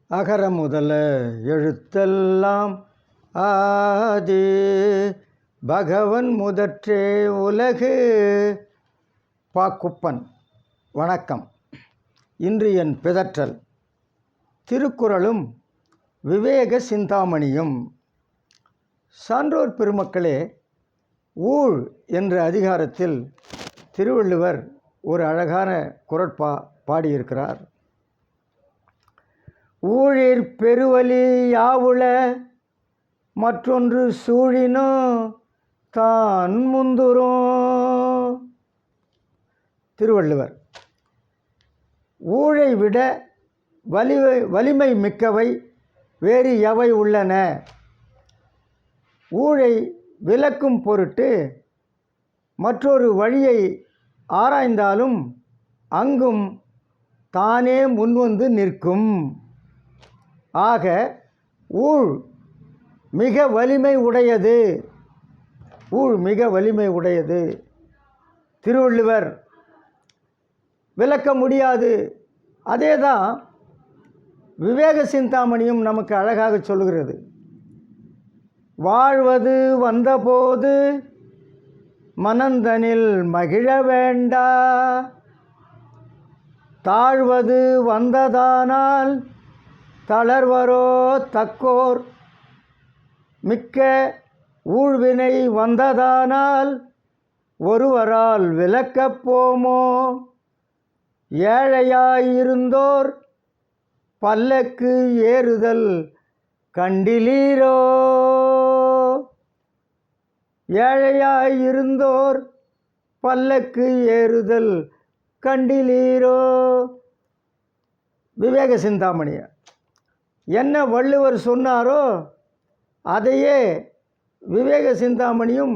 அகர முதல எழுத்தெல்லாம் ஆதி பகவன் முதற்றே உலகு. பாக்குப்பன். வணக்கம். இன்று என் பிதற்றல் திருக்குறளும் விவேக சிந்தாமணியும். சான்றோர் பெருமக்களே, ஊழ் என்ற அதிகாரத்தில் திருவள்ளுவர் ஒரு அழகான குறட்பா பாடியிருக்கிறார். ஊழிற் பெருவலி யாவுள மற்றொன்று சூழினோ தான் முந்துரும். திருவள்ளுவர். ஊழை விட வலிமை மிக்கவை வேறு எவை உள்ளன? ஊழை விலக்கும் பொருட்டு மற்றொரு வழியை ஆராய்ந்தாலும் அங்கும் தானே முன்வந்து நிற்கும். ஆக ஊழ் மிக வலிமை உடையது. ஊழ் மிக வலிமை உடையது. திருவள்ளுவர் விளக்க முடியாது. அதே தான் விவேக சிந்தாமணியும் நமக்கு அழகாக சொல்கிறது. வாழ்வது வந்தபோது மனந்தனில் மகிழ வேண்டா, தாழ்வது வந்ததானால் தளர்வரோ தக்கோர், மிக்க ஊழ்வினை வந்ததானால் ஒருவரால் விலக்கப் போமோ, ஏழையாயிருந்தோர் பல்லக்கு ஏறுதல் கண்டிலீரோ. ஏழையாயிருந்தோர் பல்லக்கு ஏறுதல் கண்டிலீரோ. விவேக சிந்தாமணி. என்ன வள்ளுவர் சொன்னாரோ அதையே விவேக சிந்தாமணியும்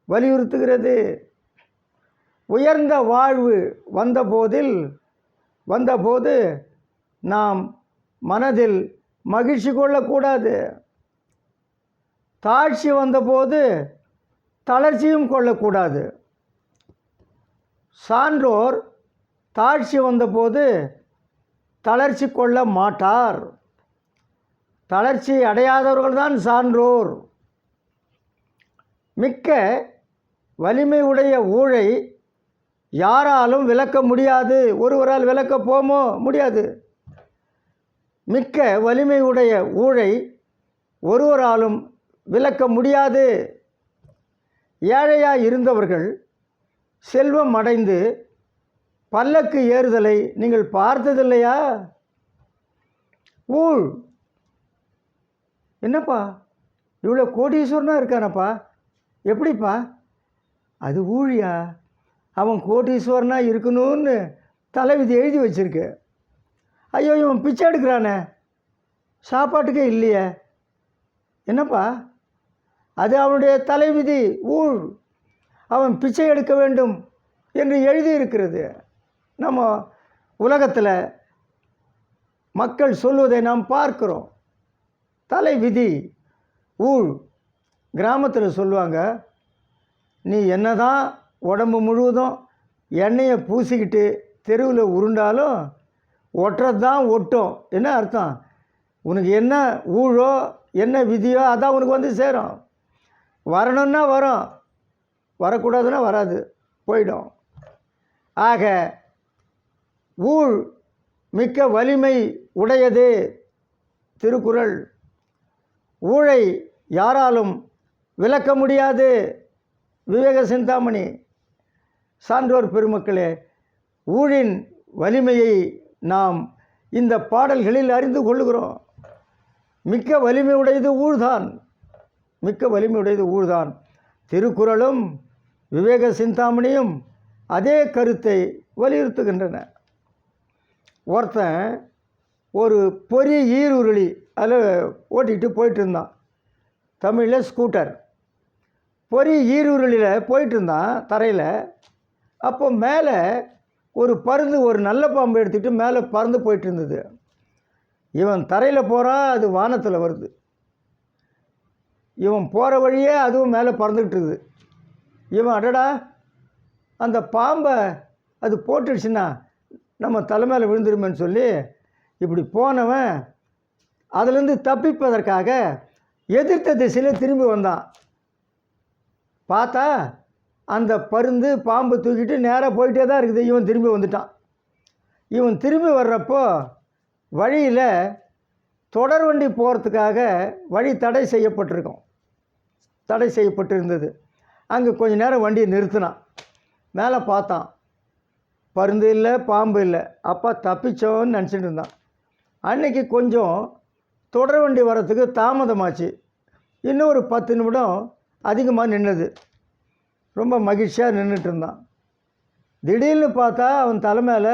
வலியுறுத்துகிறது. உயர்ந்த வாழ்வு வந்தபோது நாம் மனதில் மகிழ்ச்சி கொள்ளக்கூடாது. தாழ்ச்சி வந்தபோது தளர்ச்சியும் கொள்ளக்கூடாது. சான்றோர் தாழ்ச்சி வந்தபோது தளர்ச்சி கொள்ள மாட்டார். தளர்ச்சி அடையாதவர்கள்தான் சான்றோர். மிக்க வலிமை உடைய ஊழை யாராலும் விலக்க முடியாது. ஒருவரால் விலக்க போமோ முடியாது. மிக்க வலிமை உடைய ஊழை ஒருவராலும் விலக்க முடியாது. ஏழையாய் இருந்தவர்கள் செல்வம் அடைந்து பல்லக்கு ஏறுதலை நீங்கள் பார்த்ததில்லையா? ஊழ். என்னப்பா இவ்வளோ கோடீஸ்வரனாக இருக்கானப்பா, எப்படிப்பா? அது ஊழியா? அவன் கோடீஸ்வரனாக இருக்கணும்னு தலைவிதி எழுதி வச்சிருக்கு. ஐயோ, இவன் பிச்சை எடுக்கிறானே, சாப்பாட்டுக்கே இல்லையே, என்னப்பா? அது அவனுடைய தலைவிதி, ஊழ். அவன் பிச்சை எடுக்க வேண்டும் என்று எழுதியிருக்கிறது. நம்ம உலகத்தில் மக்கள் சொல்வதை நாம் பார்க்கிறோம். தலைவிதி, ஊழ். கிராமத்தில் சொல்லுவாங்க, நீ என்ன தான் உடம்பு முழுவதும் எண்ணெயை பூசிக்கிட்டு தெருவில் உருண்டாலும் ஒட்டுறது தான் ஒட்டும். என்ன அர்த்தம்? உனக்கு என்ன ஊழோ என்ன விதியோ அதான் உனக்கு வந்து சேரும். வரணும்னா வரும், வரக்கூடாதுன்னா வராது, போயிடும். ஆக ஊழ் மிக்க வலிமை உடையது. திருக்குறள். ஊழை யாராலும் விலக்க முடியாது. விவேக சிந்தாமணி. சான்றோர் பெருமக்களே, ஊழின் வலிமையை நாம் இந்த பாடல்களில் அறிந்து கொள்ளுகிறோம். மிக்க வலிமை உடையது ஊழ்தான். மிக்க வலிமை உடையது ஊழ்தான். திருக்குறளும் விவேக சிந்தாமணியும் அதே கருத்தை வலியுறுத்துகின்றன. ஒருத்தன் ஒரு பொறி ஈருருளி அதில் ஓட்டிகிட்டு போயிட்டு இருந்தான். தமிழில் ஸ்கூட்டர். பொறி ஈருருளியில் போயிட்டு இருந்தான் தரையில். அப்போ மேலே ஒரு பருந்து, ஒரு நல்ல பாம்பு எடுத்துகிட்டு மேலே பறந்து போயிட்டு இருந்தது. இவன் தரையில் போகிறான், அது வானத்தில் வருது. இவன் போகிற வழியே அதுவும் மேலே பறந்துக்கிட்டு இருக்குது. இவன் அடடா அந்த பாம்பை அது போட்டுடுச்சுன்னா நம்ம தலைமையில் விழுந்துருமேன்னு சொல்லி இப்படி போனவன் அதிலிருந்து தப்பிப்பதற்காக எதிர்த்த திசையில் திரும்பி வந்தான். பார்த்தா அந்த பருந்து பாம்பு தூக்கிட்டு நேராக போயிட்டே தான் இருக்குது. இவன் திரும்பி வந்துட்டான். இவன் திரும்பி வர்றப்போ வழியில் தொடர் வண்டி போகிறதுக்காக வழி தடை செய்யப்பட்டிருந்தது. அங்கே கொஞ்ச நேரம் வண்டியை நிறுத்தினான். மேலே பார்த்தான், பருந்து இல்லை, பாம்பு இல்லை. அப்பா தப்பிச்சோன்னு நினச்சிட்டு இருந்தான். அன்றைக்கி கொஞ்சம் தொடர் வண்டி வர்றதுக்கு தாமதமாச்சு. இன்னும் ஒரு 10 நிமிடம் அதிகமாக நின்றுது. ரொம்ப மகிழ்ச்சியாக நின்றுட்டு இருந்தான். திடீர்னு பார்த்தா அவன் தலை மேலே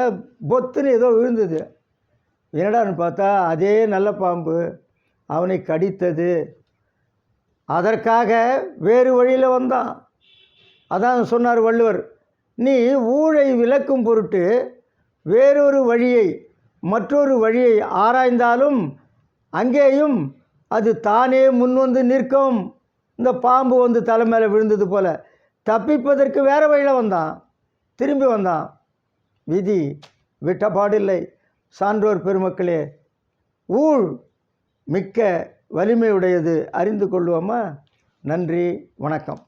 பொத்துன்னு ஏதோ விழுந்தது. என்னடான்னு பார்த்தா அதே நல்ல பாம்பு அவனை கடித்தது. அதற்காக வேறு வழியில் வந்தான். அதான் சொன்னார் வள்ளுவர், நீ ஊழை விலக்கும் பொருட்டு வேறொரு வழியை மற்றொரு வழியை ஆராய்ந்தாலும் அங்கேயும் அது தானே முன்வந்து நிற்கும். இந்த பாம்பு வந்து தலை மேலே விழுந்தது போல தப்பிப்பதற்கு வேறு வழியில் வந்தான், திரும்பி வந்தான். விதி விட்டபாடில்லை. சான்றோர் பெருமக்களே, ஊழ் மிக்க வலிமையுடையது, அறிந்து கொள்வோமா? நன்றி, வணக்கம்.